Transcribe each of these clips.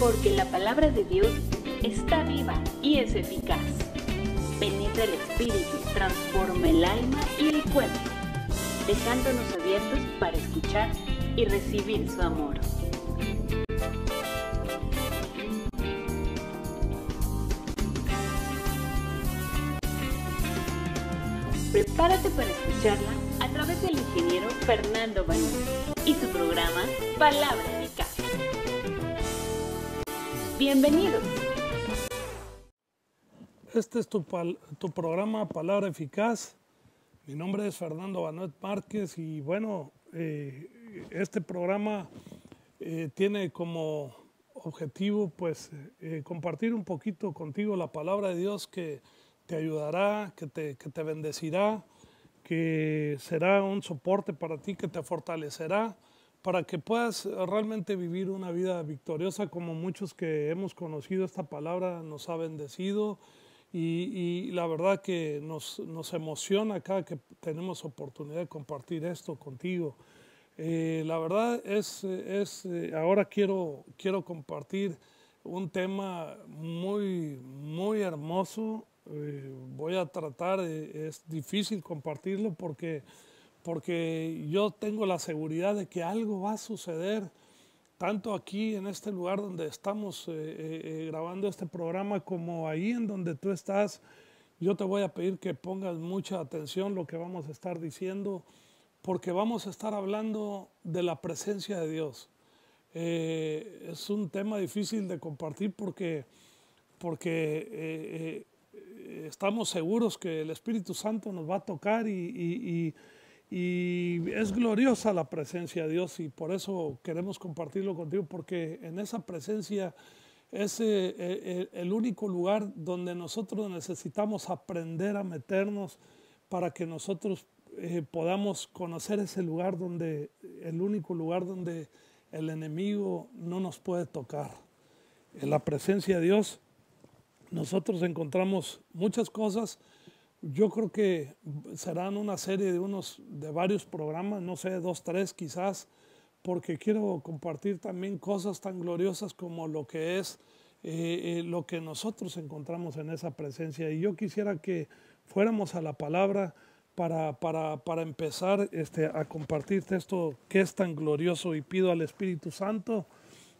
porque la palabra de Dios está viva y es eficaz. Penetra el espíritu, transforma el alma y el cuerpo, dejándonos abiertos para escuchar y recibir su amor. Prepárate para escucharla a través del ingeniero Fernando Banús y su programa Palabra Eficaz. Bienvenidos. Este es tu programa Palabra Eficaz. Mi nombre es Fernando Banús Márquez y bueno, este programa tiene como objetivo pues compartir un poquito contigo la palabra de Dios que te ayudará, que te bendecirá, que será un soporte para ti, que te fortalecerá, para que puedas realmente vivir una vida victoriosa como muchos que hemos conocido esta palabra nos ha bendecido y la verdad que nos emociona cada que tenemos oportunidad de compartir esto contigo. La verdad ahora quiero compartir un tema muy hermoso. Voy a tratar, es difícil compartirlo porque yo tengo la seguridad de que algo va a suceder, tanto aquí en este lugar donde estamos grabando este programa como ahí en donde tú estás. Yo te voy a pedir que pongas mucha atención a lo que vamos a estar diciendo, porque vamos a estar hablando de la presencia de Dios. Es un tema difícil de compartir porque estamos seguros que el Espíritu Santo nos va a tocar y es gloriosa la presencia de Dios y por eso queremos compartirlo contigo, porque en esa presencia es el único lugar donde nosotros necesitamos aprender a meternos para que nosotros podamos conocer ese lugar el único lugar donde el enemigo no nos puede tocar. En la presencia de Dios nosotros encontramos muchas cosas. Yo creo que serán una serie de varios programas, no sé, 2, 3 quizás, porque quiero compartir también cosas tan gloriosas como lo que es lo que nosotros encontramos en esa presencia. Y yo quisiera que fuéramos a la palabra para empezar a compartirte esto que es tan glorioso, y pido al Espíritu Santo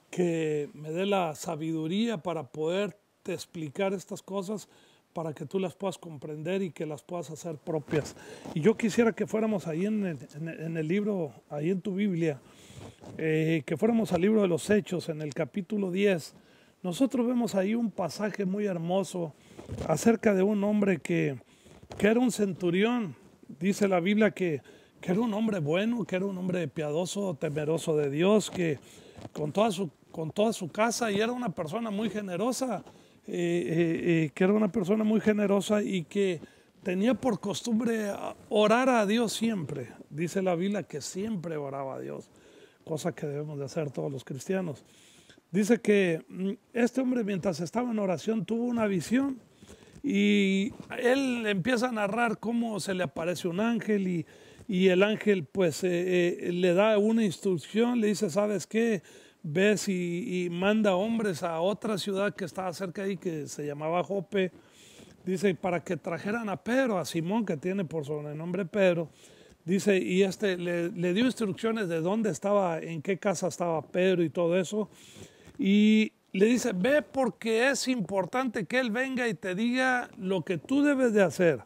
que me dé la sabiduría para poderte explicar estas cosas, para que tú las puedas comprender y que las puedas hacer propias. Y yo quisiera que fuéramos ahí en el libro, ahí en tu Biblia, que fuéramos al libro de los Hechos, en el capítulo 10. Nosotros vemos ahí un pasaje muy hermoso acerca de un hombre que era un centurión. Dice la Biblia que era un hombre bueno, que era un hombre piadoso, temeroso de Dios, que con toda su casa, y era una persona muy generosa, y que tenía por costumbre orar a Dios siempre. Dice la Biblia que siempre oraba a Dios, cosa que debemos de hacer todos los cristianos. Dice que este hombre, mientras estaba en oración, tuvo una visión y él empieza a narrar cómo se le aparece un ángel y el ángel pues le da una instrucción, le dice: ¿sabes qué? Ves y manda hombres a otra ciudad que estaba cerca ahí, que se llamaba Jope. Dice, para que trajeran a Pedro, a Simón, que tiene por sobrenombre Pedro. Dice, y le dio instrucciones de dónde estaba, en qué casa estaba Pedro y todo eso. Y le dice: ve, porque es importante que él venga y te diga lo que tú debes de hacer.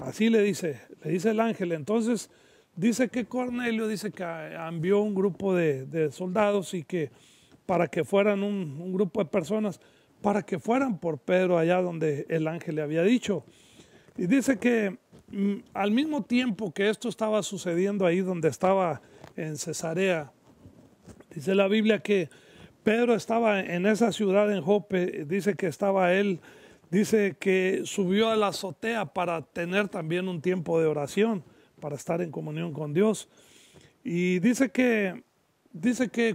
Así le dice el ángel. Entonces dice que Cornelio dice que envió un grupo de soldados y que para que fueran un grupo de personas, para que fueran por Pedro allá donde el ángel le había dicho. Y dice que al mismo tiempo que esto estaba sucediendo ahí donde estaba en Cesarea, dice la Biblia que Pedro estaba en esa ciudad, en Jope. Dice que estaba él, dice que subió a la azotea para tener también un tiempo de oración, para estar en comunión con Dios. Y dice que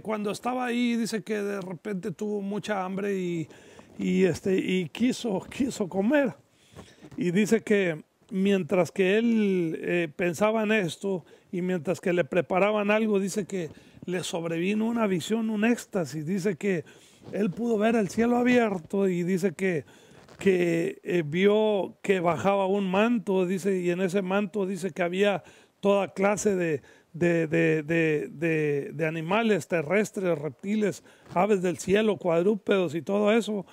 cuando estaba ahí, dice que de repente tuvo mucha hambre y quiso comer. Y dice que mientras que él pensaba en esto y mientras que le preparaban algo, dice que le sobrevino una visión, un éxtasis. Dice que él pudo ver el cielo abierto y dice que vio que bajaba un manto, dice, y en ese manto dice que había toda clase de animales terrestres, reptiles, aves del cielo, cuadrúpedos y todo eso.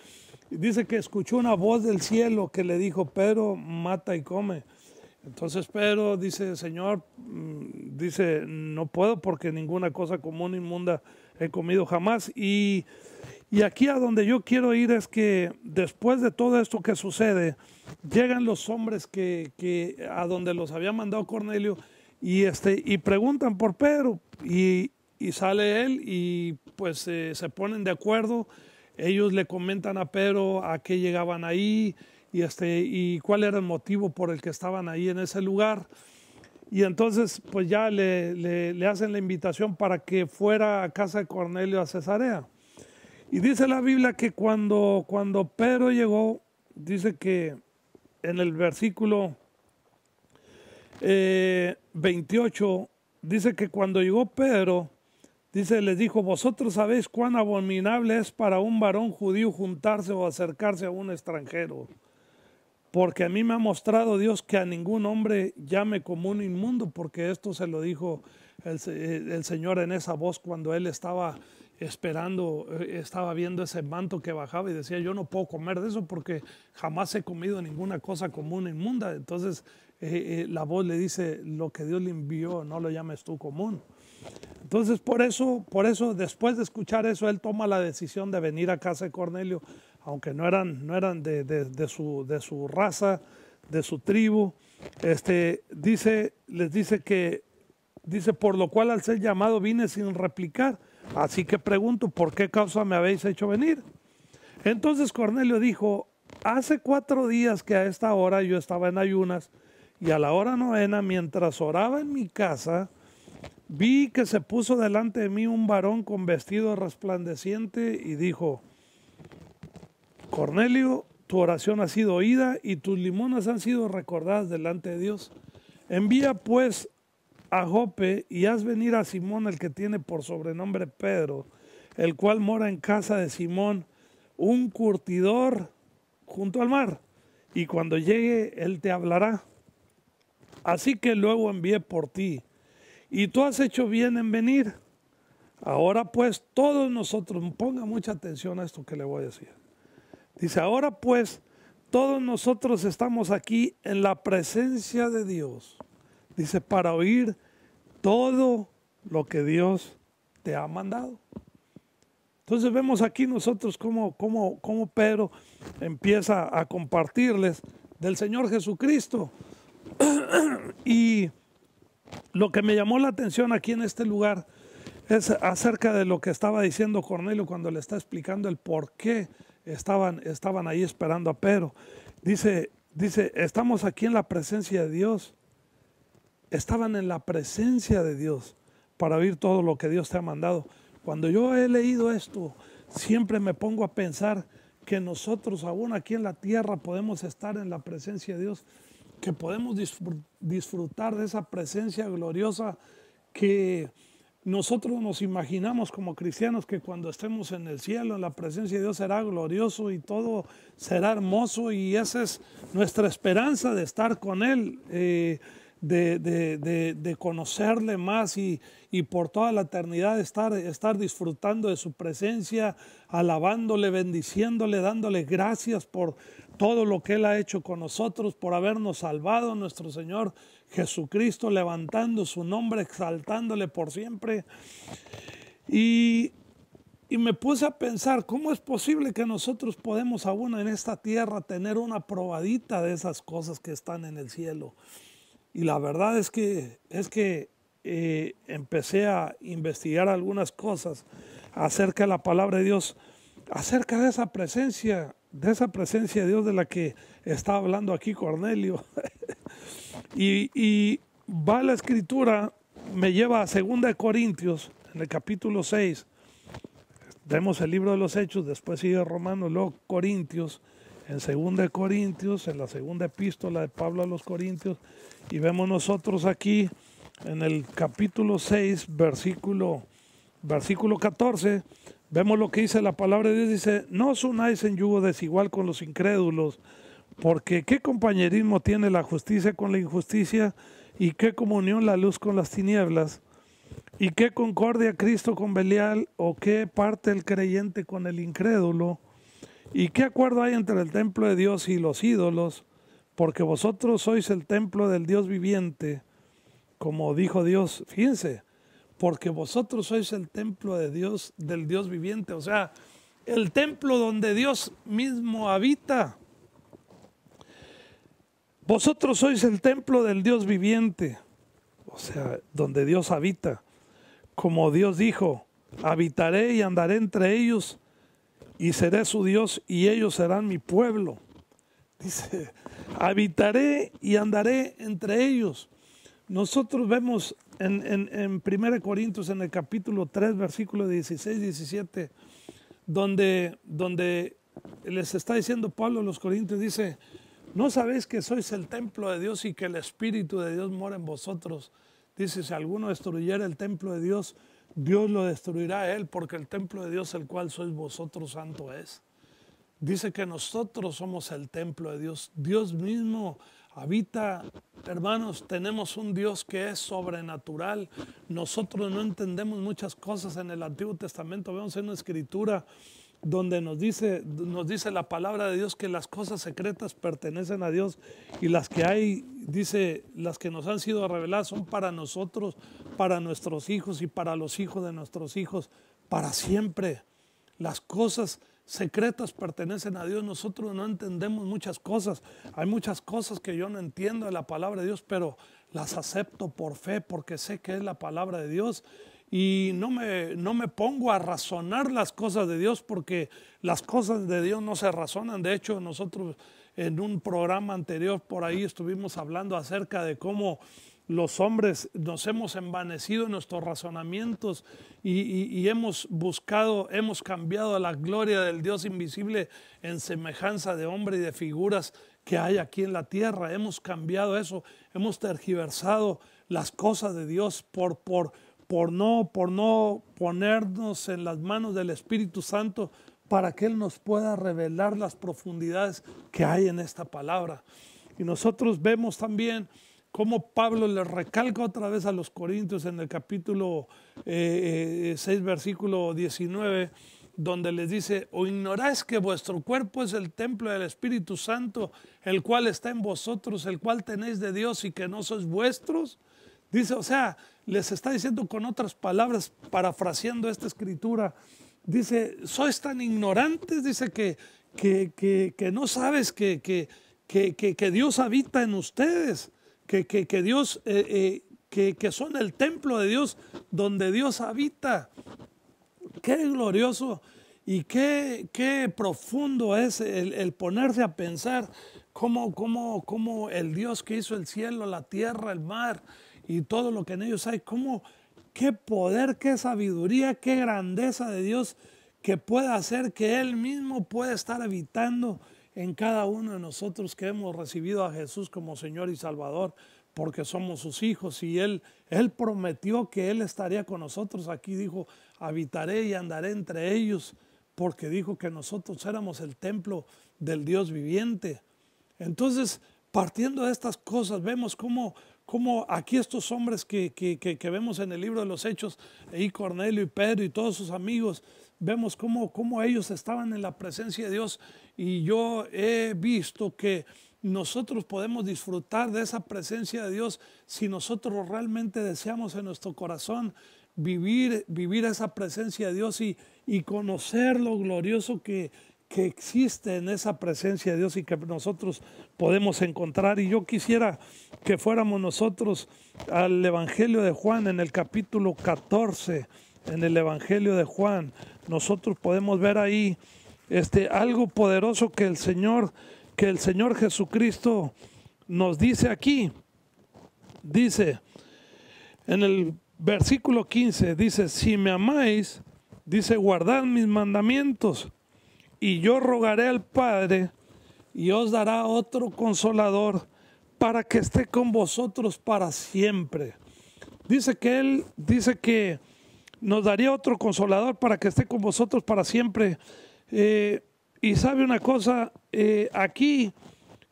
Y dice que escuchó una voz del cielo que le dijo: Pedro, mata y come. Entonces Pedro dice: Señor, dice, no puedo, porque ninguna cosa común inmunda he comido jamás. Y aquí a donde yo quiero ir es que después de todo esto que sucede, llegan los hombres que a donde los había mandado Cornelio y preguntan por Pedro, y sale él y pues se ponen de acuerdo. Ellos le comentan a Pedro a qué llegaban ahí y cuál era el motivo por el que estaban ahí en ese lugar. Y entonces pues ya le hacen la invitación para que fuera a casa de Cornelio a Cesarea. Y dice la Biblia que cuando Pedro llegó, dice que en el versículo 28, dice que cuando llegó Pedro, dice, les dijo: vosotros sabéis cuán abominable es para un varón judío juntarse o acercarse a un extranjero, porque a mí me ha mostrado Dios que a ningún hombre llame como un inmundo, porque esto se lo dijo el Señor en esa voz cuando él estaba esperando, estaba viendo ese manto que bajaba y decía: yo no puedo comer de eso porque jamás he comido ninguna cosa común inmunda. Entonces la voz le dice: lo que Dios le envió no lo llames tú común. Entonces por eso después de escuchar eso, él toma la decisión de venir a casa de Cornelio, aunque no eran de su raza, de su tribu. Les dice: por lo cual al ser llamado vine sin replicar, así que pregunto, ¿por qué causa me habéis hecho venir? Entonces Cornelio dijo: hace 4 días que a esta hora yo estaba en ayunas, y a la hora novena, mientras oraba en mi casa, vi que se puso delante de mí un varón con vestido resplandeciente y dijo: Cornelio, tu oración ha sido oída y tus limonas han sido recordadas delante de Dios. Envía pues a Jope y haz venir a Simón, el que tiene por sobrenombre Pedro, el cual mora en casa de Simón, un curtidor junto al mar, y cuando llegue él te hablará. Así que luego envié por ti, y tú has hecho bien en venir. Ahora pues todos nosotros, ponga mucha atención a esto que le voy a decir. Dice: ahora pues todos nosotros estamos aquí en la presencia de Dios. Dice: para oír todo lo que Dios te ha mandado. Entonces vemos aquí nosotros cómo Pedro empieza a compartirles del Señor Jesucristo. Y lo que me llamó la atención aquí en este lugar es acerca de lo que estaba diciendo Cornelio cuando le está explicando el por qué estaban ahí esperando a Pedro. Dice, estamos aquí en la presencia de Dios. Estaban en la presencia de Dios para oír todo lo que Dios te ha mandado. Cuando yo he leído esto, siempre me pongo a pensar que nosotros aún aquí en la tierra podemos estar en la presencia de Dios, que podemos disfrutar de esa presencia gloriosa que nosotros nos imaginamos como cristianos, que cuando estemos en el cielo, en la presencia de Dios, será glorioso y todo será hermoso, y esa es nuestra esperanza de estar con Él, de conocerle más y por toda la eternidad estar disfrutando de su presencia, alabándole, bendiciéndole, dándole gracias por todo lo que Él ha hecho con nosotros, por habernos salvado, nuestro Señor Jesucristo, levantando su nombre, exaltándole por siempre. Y me puse a pensar, ¿cómo es posible que nosotros podemos aún en esta tierra tener una probadita de esas cosas que están en el cielo? Y la verdad es que empecé a investigar algunas cosas acerca de la palabra de Dios, acerca de esa presencia de Dios de la que está hablando aquí Cornelio. y va la escritura, me lleva a 2 Corintios, en el capítulo 6. Vemos el libro de los Hechos, después sigue Romanos, luego Corintios. En 2 Corintios, en la segunda epístola de Pablo a los Corintios, y vemos nosotros aquí en el capítulo 6, versículo 14, Vemos lo que dice la palabra de Dios, dice, no os unáis en yugo desigual con los incrédulos, porque ¿qué compañerismo tiene la justicia con la injusticia? ¿Y qué comunión la luz con las tinieblas? ¿Y qué concordia Cristo con Belial? ¿O qué parte el creyente con el incrédulo? ¿Y qué acuerdo hay entre el templo de Dios y los ídolos? Porque vosotros sois el templo del Dios viviente, como dijo Dios. Fíjense, porque vosotros sois el templo de Dios, del Dios viviente. O sea, el templo donde Dios mismo habita. Vosotros sois el templo del Dios viviente. O sea, donde Dios habita. Como Dios dijo, habitaré y andaré entre ellos y seré su Dios y ellos serán mi pueblo. Dice, habitaré y andaré entre ellos. Nosotros vemos en 1 Corintios, en el capítulo 3, versículo 16, 17, donde les está diciendo Pablo a los Corintios, dice, ¿no sabéis que sois el templo de Dios y que el Espíritu de Dios mora en vosotros? Dice, si alguno destruyera el templo de Dios, Dios lo destruirá a él, porque el templo de Dios, el cual sois vosotros, santo es. Dice que nosotros somos el templo de Dios. Dios mismo habita, hermanos, tenemos un Dios que es sobrenatural. Nosotros no entendemos muchas cosas en el Antiguo Testamento. Vemos en una escritura donde nos dice la palabra de Dios que las cosas secretas pertenecen a Dios y las que hay, dice, las que nos han sido reveladas son para nosotros, para nuestros hijos y para los hijos de nuestros hijos, para siempre. Las cosas secretas pertenecen a Dios. Nosotros no entendemos muchas cosas. Hay muchas cosas que yo no entiendo de la palabra de Dios, pero las acepto por fe porque sé que es la palabra de Dios. Y no me pongo a razonar las cosas de Dios porque las cosas de Dios no se razonan. De hecho, nosotros en un programa anterior por ahí estuvimos hablando acerca de cómo los hombres nos hemos envanecido en nuestros razonamientos y hemos cambiado la gloria del Dios invisible en semejanza de hombre y de figuras que hay aquí en la tierra. Hemos cambiado eso, hemos tergiversado las cosas de Dios por no ponernos en las manos del Espíritu Santo para que Él nos pueda revelar las profundidades que hay en esta palabra. Y nosotros vemos también cómo Pablo le recalca otra vez a los Corintios en el capítulo 6, versículo 19, donde les dice, ¿o ignoráis que vuestro cuerpo es el templo del Espíritu Santo, el cual está en vosotros, el cual tenéis de Dios y que no sois vuestros? Dice, o sea, les está diciendo con otras palabras, parafraseando esta escritura, dice, sois tan ignorantes, dice que no sabes que Dios habita en ustedes, que Dios, que son el templo de Dios, donde Dios habita. Qué glorioso y qué profundo es el ponerse a pensar cómo el Dios que hizo el cielo, la tierra, el mar y todo lo que en ellos hay, qué poder, qué sabiduría, qué grandeza de Dios que puede hacer que Él mismo pueda estar habitando en cada uno de nosotros que hemos recibido a Jesús como Señor y Salvador, porque somos sus hijos y Él prometió que Él estaría con nosotros. Aquí dijo, habitaré y andaré entre ellos, porque dijo que nosotros éramos el templo del Dios viviente. Entonces, partiendo de estas cosas, vemos cómo aquí estos hombres que vemos en el libro de los Hechos, y Cornelio y Pedro y todos sus amigos, vemos cómo ellos estaban en la presencia de Dios, y yo he visto que nosotros podemos disfrutar de esa presencia de Dios si nosotros realmente deseamos en nuestro corazón vivir esa presencia de Dios y conocer lo glorioso que existe en esa presencia de Dios y que nosotros podemos encontrar. Y yo quisiera que fuéramos nosotros al Evangelio de Juan en el capítulo 14, en el Evangelio de Juan. Nosotros podemos ver ahí algo poderoso que el Señor Jesucristo nos dice aquí. Dice en el versículo 15, dice, si me amáis, dice, guardad mis mandamientos, y yo rogaré al Padre, y os dará otro consolador, para que esté con vosotros para siempre. Dice que nos daría otro consolador para que esté con vosotros para siempre. Y sabe una cosa, aquí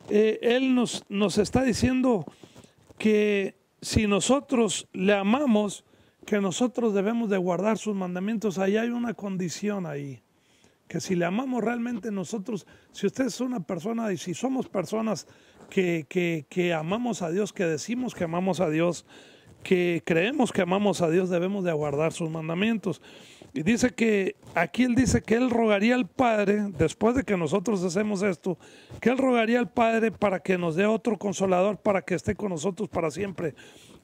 Él nos está diciendo que si nosotros le amamos, que nosotros debemos de guardar sus mandamientos. Ahí hay una condición ahí, que si le amamos realmente nosotros, si usted es una persona y si somos personas que amamos a Dios, que decimos que amamos a Dios, que creemos que amamos a Dios, debemos de guardar sus mandamientos. Y dice que, aquí Él dice que Él rogaría al Padre, después de que nosotros hacemos esto, que Él rogaría al Padre para que nos dé otro consolador, para que esté con nosotros para siempre.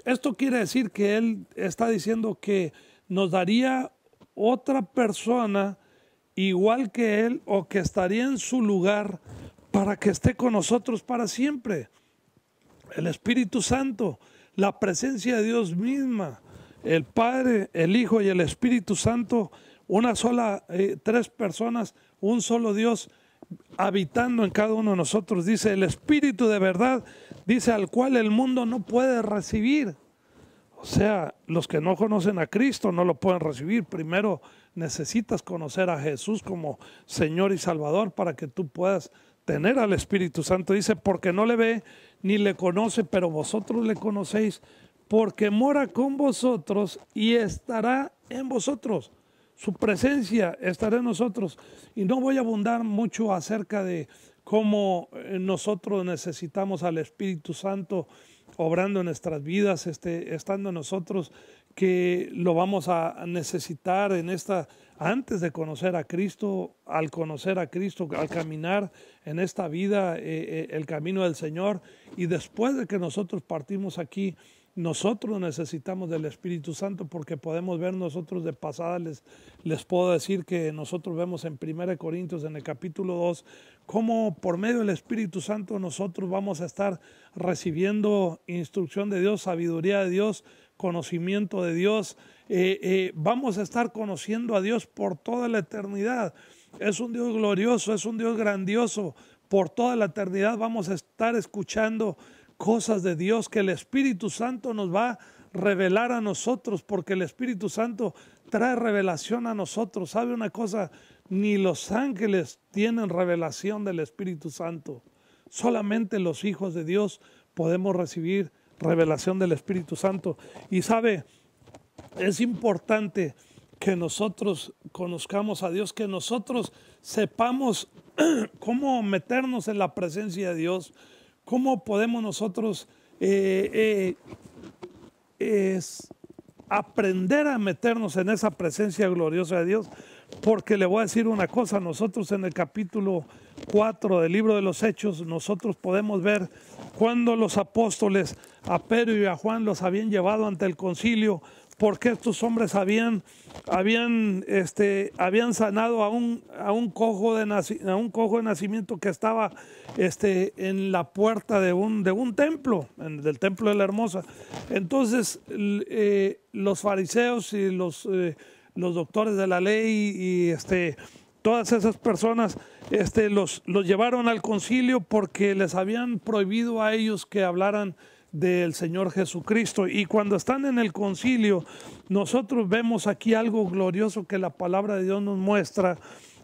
Esto quiere decir que Él está diciendo que nos daría otra persona igual que Él o que estaría en su lugar para que esté con nosotros para siempre. El Espíritu Santo, la presencia de Dios misma, el Padre, el Hijo y el Espíritu Santo, una sola, tres personas, un solo Dios habitando en cada uno de nosotros. Dice el Espíritu de verdad, dice al cual el mundo no puede recibir. O sea, los que no conocen a Cristo no lo pueden recibir. Primero necesitas conocer a Jesús como Señor y Salvador para que tú puedas tener al Espíritu Santo. Dice, porque no le ve ni le conoce, pero vosotros le conocéis, porque mora con vosotros y estará en vosotros. Su presencia estará en nosotros. Y no voy a abundar mucho acerca de cómo nosotros necesitamos al Espíritu Santo obrando en nuestras vidas, estando en nosotros, que lo vamos a necesitar en antes de conocer a Cristo, al conocer a Cristo, al caminar en esta vida, el camino del Señor. Y después de que nosotros partimos aquí, nosotros necesitamos del Espíritu Santo, porque podemos ver nosotros de pasada, les puedo decir que nosotros vemos en 1 Corintios, en el capítulo 2, cómo por medio del Espíritu Santo nosotros vamos a estar recibiendo instrucción de Dios, sabiduría de Dios, conocimiento de Dios. Vamos a estar conociendo a Dios por toda la eternidad. Es un Dios glorioso, es un Dios grandioso. Por toda la eternidad vamos a estar escuchando cosas de Dios que el Espíritu Santo nos va a revelar a nosotros, porque el Espíritu Santo trae revelación a nosotros. ¿Sabe una cosa? Ni los ángeles tienen revelación del Espíritu Santo. Solamente los hijos de Dios podemos recibir revelación del Espíritu Santo. Y sabe, es importante que nosotros conozcamos a Dios, que nosotros sepamos cómo meternos en la presencia de Dios. ¿Cómo podemos nosotros aprender a meternos en esa presencia gloriosa de Dios? Porque le voy a decir una cosa, nosotros en el capítulo 4 del libro de los Hechos, nosotros podemos ver cuando los apóstoles a Pedro y a Juan los habían llevado ante el concilio, porque estos hombres habían sanado a un cojo de nacimiento que estaba en la puerta de un templo, del templo de la Hermosa. Entonces los fariseos y los doctores de la ley y todas esas personas los llevaron al concilio porque les habían prohibido a ellos que hablaran del Señor Jesucristo. Y cuando están en el concilio, nosotros vemos aquí algo glorioso que la palabra de Dios nos muestra,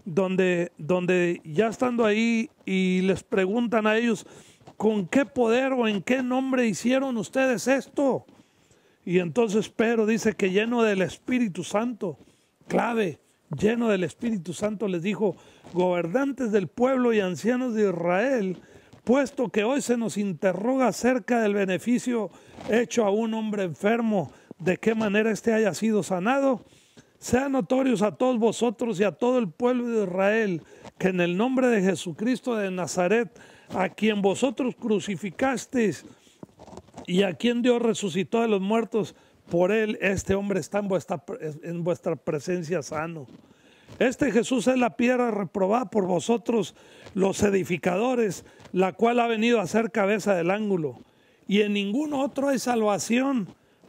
donde ya estando ahí y les preguntan a ellos, ¿con qué poder o en qué nombre hicieron ustedes esto? Y entonces Pedro dice que lleno del Espíritu Santo, clave, lleno del Espíritu Santo, les dijo, gobernantes del pueblo y ancianos de Israel, puesto que hoy se nos interroga acerca del beneficio hecho a un hombre enfermo, de qué manera haya sido sanado, sean notorios a todos vosotros y a todo el pueblo de Israel, que en el nombre de Jesucristo de Nazaret, a quien vosotros crucificasteis y a quien Dios resucitó de los muertos, por él este hombre está en vuestra presencia sano. Este Jesús es la piedra reprobada por vosotros los edificadores, la cual ha venido a ser cabeza del ángulo. Y en ningún otro hay salvación,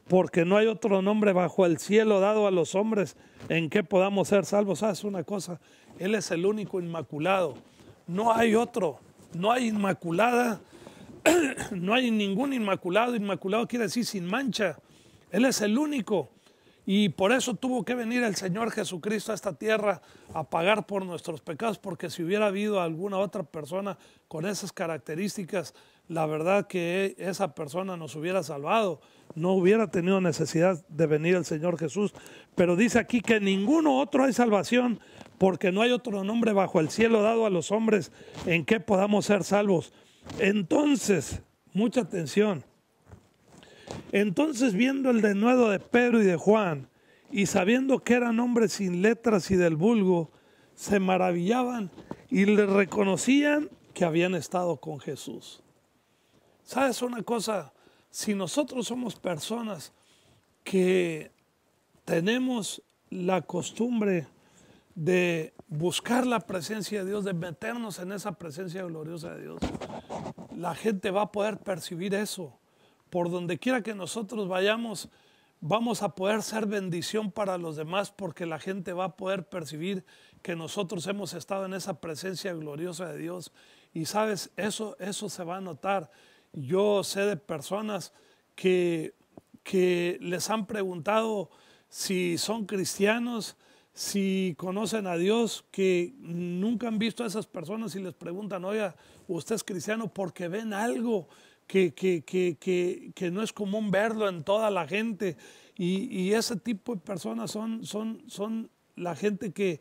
porque no hay otro nombre bajo el cielo dado a los hombres en que podamos ser salvos. ¿Sabes una cosa? Él es el único inmaculado. No hay otro, no hay inmaculada, no hay ningún inmaculado. Inmaculado quiere decir sin mancha. Él es el único. Y por eso tuvo que venir el Señor Jesucristo a esta tierra a pagar por nuestros pecados, porque si hubiera habido alguna otra persona con esas características, la verdad que esa persona nos hubiera salvado, no hubiera tenido necesidad de venir el Señor Jesús. Pero dice aquí que ninguno otro hay salvación, porque no hay otro nombre bajo el cielo dado a los hombres en que podamos ser salvos. Entonces, mucha atención. Entonces, viendo el denuedo de Pedro y de Juan, y sabiendo que eran hombres sin letras y del vulgo, se maravillaban y le reconocían que habían estado con Jesús. ¿Sabes una cosa? Si nosotros somos personas que tenemos la costumbre de buscar la presencia de Dios, de meternos en esa presencia gloriosa de Dios, la gente va a poder percibir eso. Por donde quiera que nosotros vayamos, vamos a poder ser bendición para los demás, porque la gente va a poder percibir que nosotros hemos estado en esa presencia gloriosa de Dios. Y sabes, eso se va a notar. Yo sé de personas que les han preguntado si son cristianos, si conocen a Dios, que nunca han visto a esas personas y les preguntan, oiga, ¿usted es cristiano? Porque ven algo que no es común verlo en toda la gente, y ese tipo de personas son la gente que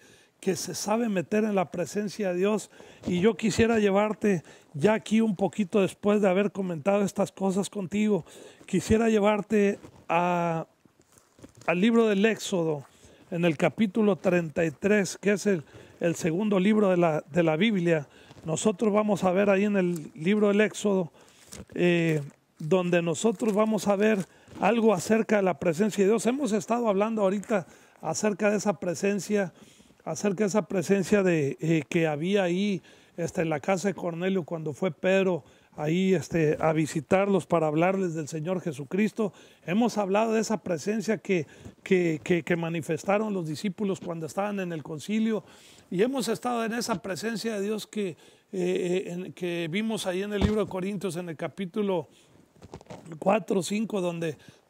se sabe meter en la presencia de Dios. Y yo quisiera llevarte ya aquí un poquito, después de haber comentado estas cosas contigo, quisiera llevarte al libro del Éxodo, en el capítulo 33, que es el segundo libro de la Biblia. Nosotros vamos a ver ahí en el libro del Éxodo, donde nosotros vamos a ver algo acerca de la presencia de Dios. Hemos estado hablando ahorita acerca de esa presencia, de que había ahí en la casa de Cornelio cuando fue Pedro ahí a visitarlos para hablarles del Señor Jesucristo. Hemos hablado de esa presencia que manifestaron los discípulos cuando estaban en el concilio, y hemos estado en esa presencia de Dios que vimos ahí en el libro de Corintios, en el capítulo 4 o 5,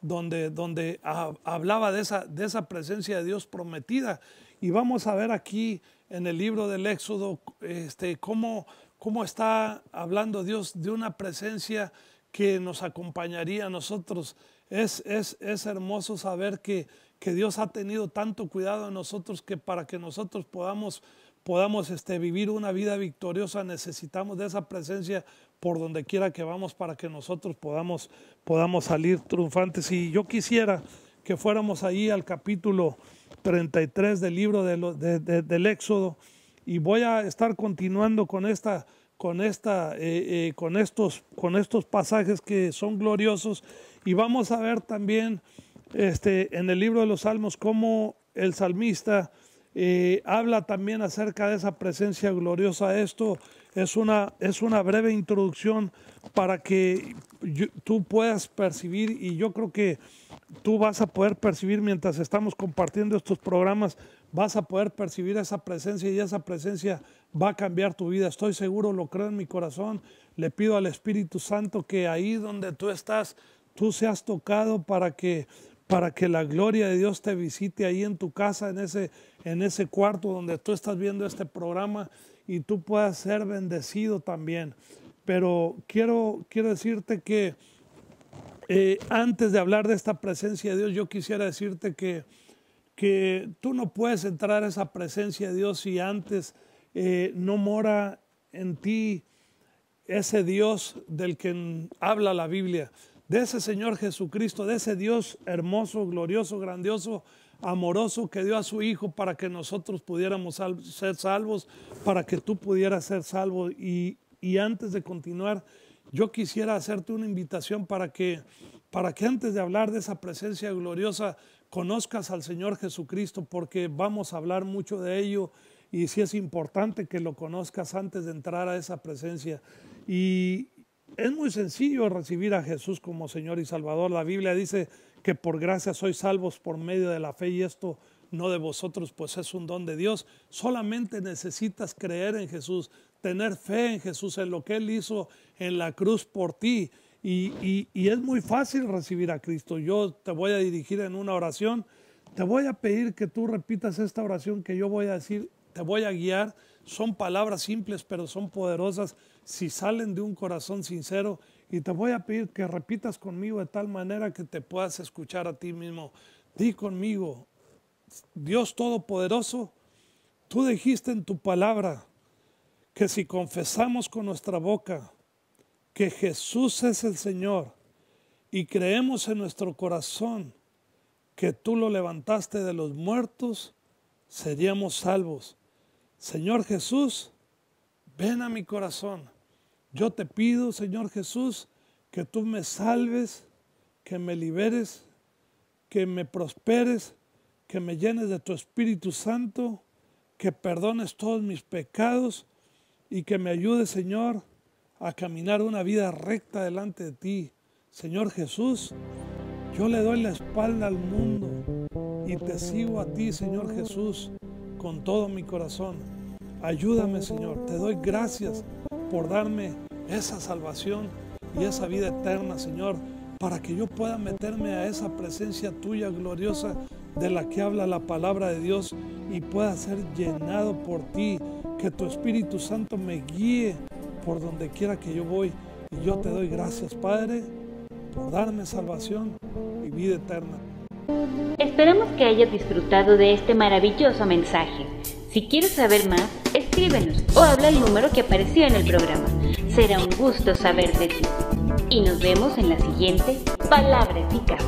donde hablaba de esa presencia de Dios prometida. Y vamos a ver aquí en el libro del Éxodo cómo está hablando Dios de una presencia que nos acompañaría a nosotros. Es hermoso saber que Dios ha tenido tanto cuidado de nosotros, que para que nosotros podamos vivir una vida victoriosa, necesitamos de esa presencia por donde quiera que vamos, para que nosotros podamos salir triunfantes. Y yo quisiera que fuéramos ahí al capítulo 33 del libro del Éxodo, y voy a estar continuando con estos pasajes que son gloriosos. Y vamos a ver también en el libro de los Salmos cómo el salmista habla también acerca de esa presencia gloriosa. Esto es una breve introducción para que tú puedas percibir, y yo creo que tú vas a poder percibir mientras estamos compartiendo estos programas, vas a poder percibir esa presencia, y esa presencia va a cambiar tu vida. Estoy seguro, lo creo en mi corazón. Le pido al Espíritu Santo que ahí donde tú estás, tú seas tocado para que la gloria de Dios te visite ahí en tu casa, en ese cuarto donde tú estás viendo este programa, y tú puedas ser bendecido también. Pero quiero decirte que antes de hablar de esta presencia de Dios, yo quisiera decirte que tú no puedes entrar a esa presencia de Dios si antes no mora en ti ese Dios del que habla la Biblia, de ese Señor Jesucristo, de ese Dios hermoso, glorioso, grandioso, amoroso, que dio a su Hijo para que nosotros pudiéramos ser salvos, para que tú pudieras ser salvo. Y antes de continuar, yo quisiera hacerte una invitación para que antes de hablar de esa presencia gloriosa, conozcas al Señor Jesucristo, porque vamos a hablar mucho de ello, y sí es importante que lo conozcas antes de entrar a esa presencia. Y es muy sencillo recibir a Jesús como Señor y Salvador. La Biblia dice que por gracia sois salvos por medio de la fe, y esto no de vosotros, pues es un don de Dios. Solamente necesitas creer en Jesús, tener fe en Jesús, en lo que Él hizo en la cruz por ti. Y es muy fácil recibir a Cristo. Yo te voy a dirigir en una oración. Te voy a pedir que tú repitas esta oración que yo voy a decir, te voy a guiar. Son palabras simples, pero son poderosas si salen de un corazón sincero. Y te voy a pedir que repitas conmigo de tal manera que te puedas escuchar a ti mismo. Di conmigo: Dios Todopoderoso, tú dijiste en tu palabra que si confesamos con nuestra boca que Jesús es el Señor y creemos en nuestro corazón que tú lo levantaste de los muertos, seríamos salvos. Señor Jesús, ven a mi corazón. Yo te pido, Señor Jesús, que tú me salves, que me liberes, que me prosperes, que me llenes de tu Espíritu Santo, que perdones todos mis pecados y que me ayudes, Señor, a caminar una vida recta delante de ti. Señor Jesús, yo le doy la espalda al mundo y te sigo a ti, Señor Jesús, con todo mi corazón. Ayúdame, Señor. Te doy gracias por darme esa salvación y esa vida eterna, Señor, para que yo pueda meterme a esa presencia tuya gloriosa de la que habla la palabra de Dios y pueda ser llenado por ti, que tu Espíritu Santo me guíe por donde quiera que yo voy. Y yo te doy gracias, Padre, por darme salvación y vida eterna. Esperamos que hayas disfrutado de este maravilloso mensaje. Si quieres saber más, escríbenos o habla al número que apareció en el programa. Será un gusto saber de ti. Y nos vemos en la siguiente Palabra Eficaz.